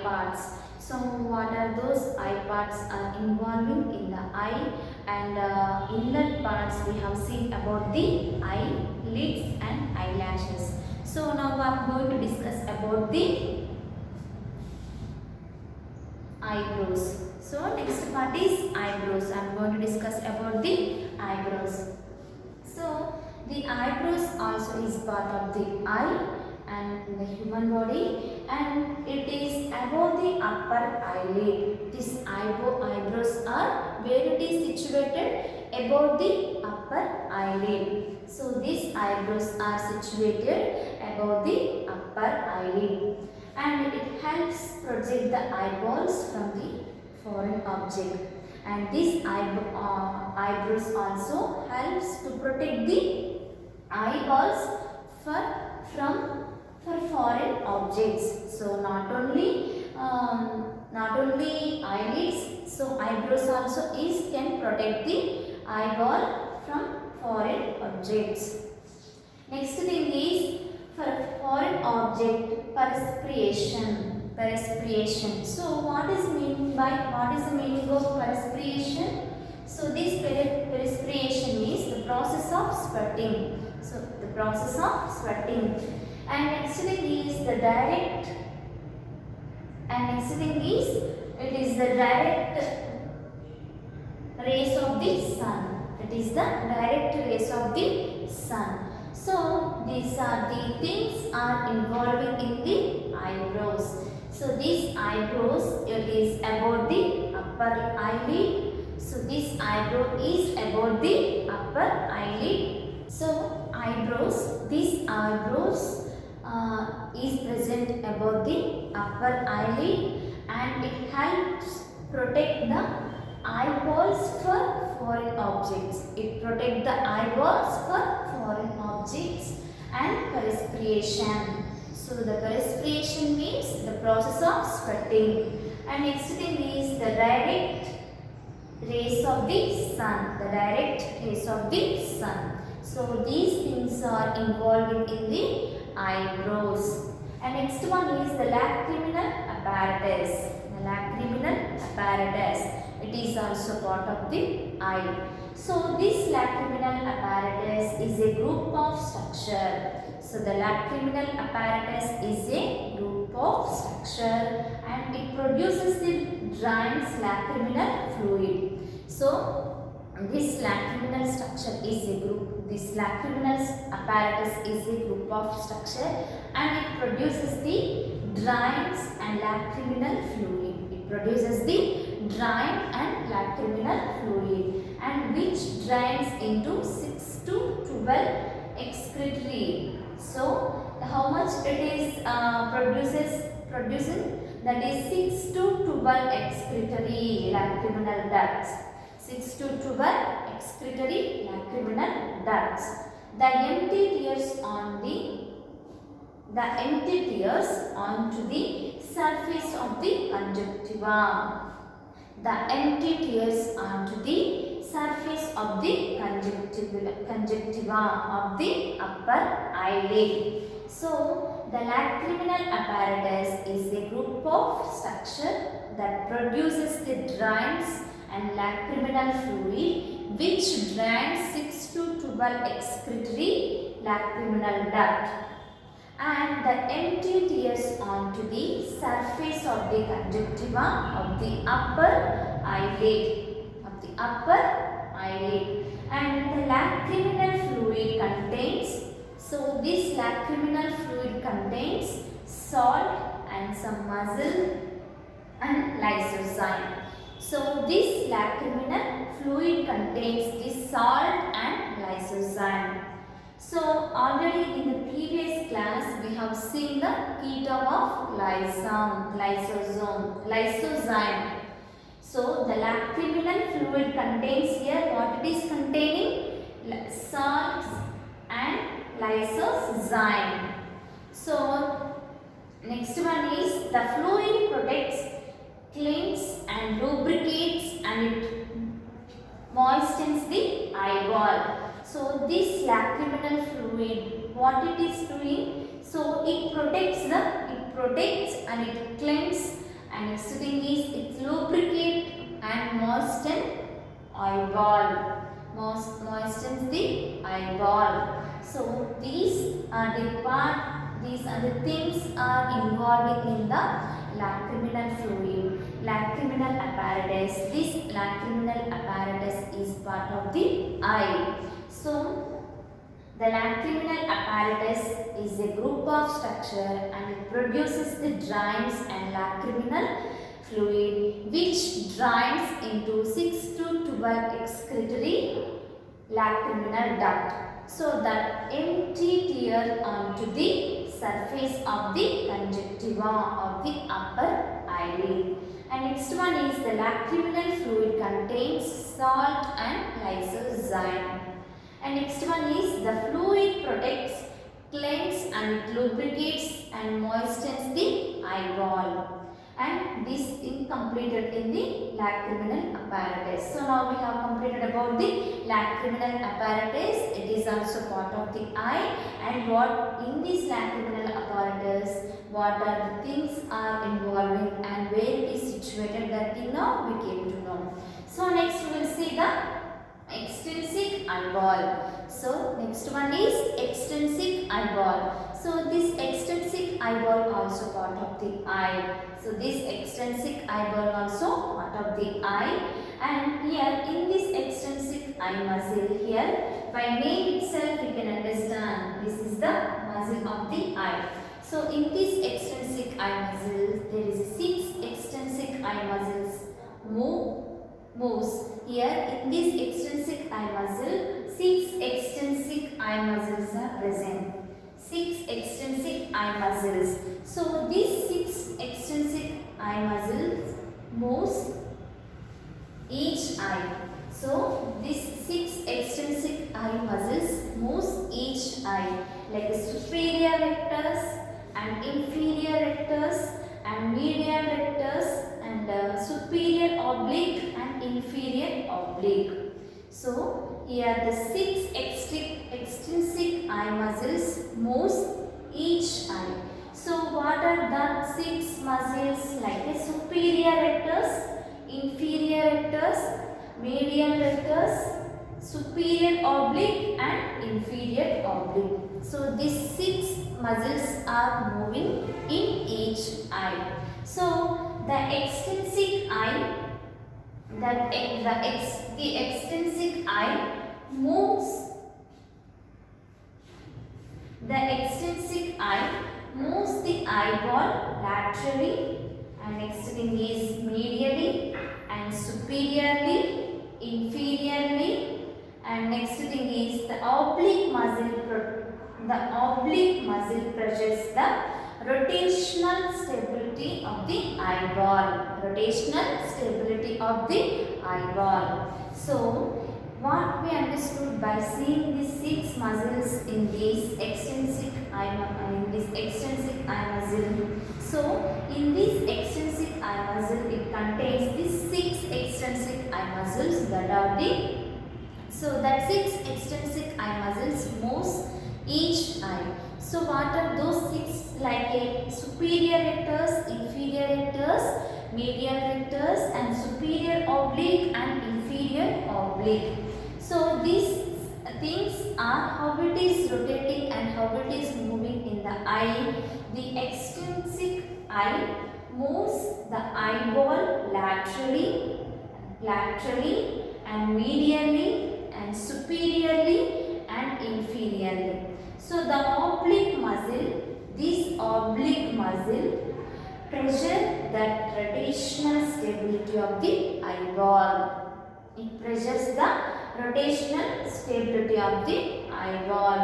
parts. So what are those eye parts are involving in the eye, and inlet parts we have seen about the eyelids and eyelashes. So now I am going to discuss about the eyebrows. So next part is eyebrows. I am going to discuss about the eyebrows. So the eyebrows also is part of the eye and the human body, and it is above the upper eyelid. These eyebrows are where it is situated above the upper eyelid. So these eyebrows are situated above the upper eyelid, and it helps project the eyeballs from the foreign object. And these eyebrows also helps to protect the eyeballs from foreign objects. So not only eyelids, so eyebrows also can protect the eyeball from foreign objects. Next thing is for foreign object perspiration. Perspiration. So what is the meaning of perspiration? So this perspiration is the process of sweating. So the process of sweating. And next thing is the direct. And next thing is it is the direct rays of the sun. It is the direct rays of the sun. So these are the things are involving in the eyebrows. So these eyebrows, it is about the upper eyelid. So this eyebrow is about the upper eyelid. So eyebrows, these eyebrows is present above the upper eyelid, and it helps protect the eyeballs for foreign objects. It protects the eyeballs for foreign objects. And perspiration. So the perspiration means the process of sweating. And next thing is the direct rays of the sun. The direct rays of the sun. So these things are involved in the eyebrows. And next one is the lacriminal apparatus. The lacriminal apparatus. It is also part of the eye. So this lacriminal apparatus is a group of structure. So the lacriminal apparatus is a group of structure, and it produces the drains lacriminal fluid. So this lacriminal structure is a group. This lacriminal apparatus is a group of structure, and it produces the drains and lacriminal fluid. It produces the drain and lacriminal fluid, and which drains into 6 to 12 excretory. So how much it is producing? That is 6 to 12 excretory lacriminal ducts. 6 to 12 excretory lacriminal ducts. The empty tears onto the surface of the conjunctiva. The empty tears onto the surface of the conjunctiva of the upper eyelid. So the lacriminal apparatus is a group of structure that produces the drains and lacriminal fluid, which drains 6 to 12 excretory lacriminal duct. And the empty tears onto the surface of the conjunctiva of the upper eyelid. And the lacriminal fluid contains, so this lacriminal fluid contains salt and some muscle and lysozyme. So this lacriminal fluid contains the salt and lysozyme. So already in the previous class we have seen the ketone of lysozyme. So the lacriminal fluid contains here what it is containing? Salts and lysozyme. So next one is the fluid protects, cleans and lubricates, and it moistens the eyeball. So this lacriminal fluid, what it is doing? So it protects and it cleanses And next thing is it lubricate and moisten eyeball. Moistens the eyeball. So these are the things are involved in the lacriminal fluid, lacriminal apparatus. This lacriminal apparatus is part of the eye. So the lacriminal apparatus is a group of structure and it produces the drains and lacriminal fluid which drains into 6 to 12 excretory lacriminal duct. So that empty tear onto the surface of the conjunctiva of the upper eyelid. And next one is the lacriminal fluid contains salt and lysozyme. And next one is the fluid protects, cleanses and lubricates and moistens the eyeball. And this is completed in the lacriminal apparatus. So now we have completed about the lacriminal apparatus. It is also part of the eye, and what in this lacriminal apparatus, what are the things are involving and where it is situated, that thing now we came to know. So next we will see the extrinsic eyeball. So next one is extrinsic eyeball. So this extrinsic eyeball also part of the eye. So this extrinsic eyeball also part of the eye, and here in this extrinsic eye muscle, here by name itself we can understand this is the muscle of the eye. So in this extrinsic eye muscle there is 6 extrinsic eye muscles moves. Here in this extrinsic eye muscle 6 extrinsic eye muscles are present. 6 extrinsic eye muscles. So these 6 extrinsic eye muscles moves each eye. So these 6 extrinsic eye muscles moves each eye, like the superior rectus and inferior rectus and medial rectus and superior oblique and inferior oblique. So here the 6 extrinsic eye muscles moves each eye. So what are the 6 muscles? Like a superior rectus, inferior rectus, medial rectus, superior oblique and inferior oblique. So these 6 muscles are moving in each eye. So the extrinsic eye, the extrinsic eye moves. The extrinsic eye moves the eyeball laterally, and next thing is medially and superiorly, inferiorly, and next thing is the oblique muscle. The oblique muscle pressures the rotational stability of the eyeball. Rotational stability of the eyeball. So what we understood by seeing these 6 muscles in this extrinsic eye muscle. So in this extrinsic eye muscle it contains these 6 extrinsic eye muscles that are the. So that 6 extrinsic eye muscles moves each eye. So what are those 6? Like a superior rectus, inferior rectus, medial rectus and superior oblique and inferior oblique. So these things are how it is rotating and how it is moving in the eye. The extrinsic eye moves the eyeball laterally and medially and superiorly and inferiorly. So the oblique muscle, this oblique muscle pressure that rotational stability of the eyeball. It pressures the rotational stability of the eyeball.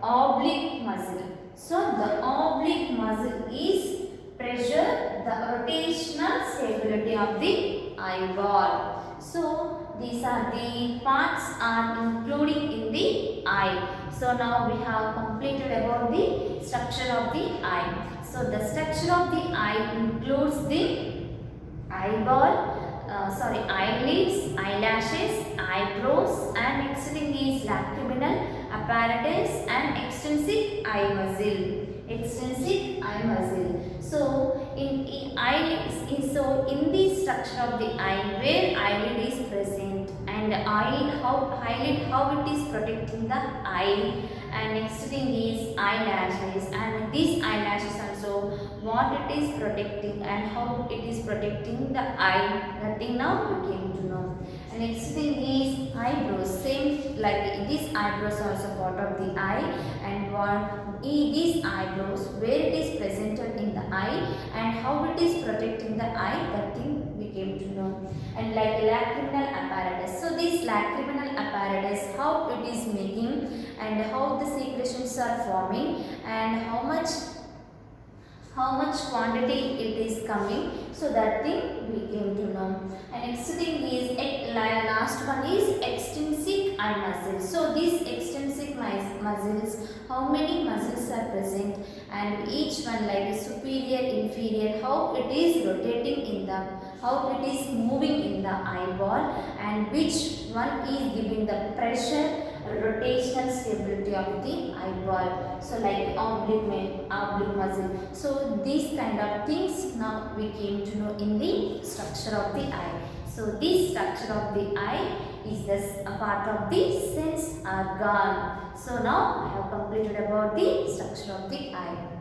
Oblique muscle. So the oblique muscle is pressure the rotational stability of the eyeball. So these are the parts are including in the eye. So now we have completed about the structure of the eye. So the structure of the eye includes the eyelids, eyelashes, eyebrows, and next thing is lacriminal apparatus and extrinsic eye muscle. Extrinsic eye muscle. So in eyelids, So in the structure of the eye, where eyelid is present, and eyelid how it is protecting the eye, and next thing is eyelashes, and these eyelashes also what it is protecting and how it is protecting the eye. Nothing now we came to know. And next thing is eyebrows. Same like these eyebrows are also part of the eye, and these eyebrows where it is presented in the eye and how it is protecting the eye. That thing we came to know. And like lacrimal apparatus. So this lacrimal apparatus, how it is making and how the secretions are forming and how much quantity it is coming. So that thing we came to know. And next thing is last one is extrinsic eye muscles. So these extrinsic muscles, how many muscles are present, and each one like superior, inferior, how it is rotating in the, how it is moving in the eyeball, and which one is giving the pressure, rotational stability of the eyeball. So like oblique muscle. So these kind of things now we came to know in the structure of the eye. So this structure of the eye is a part of the sense organ. So now I have completed about the structure of the eye.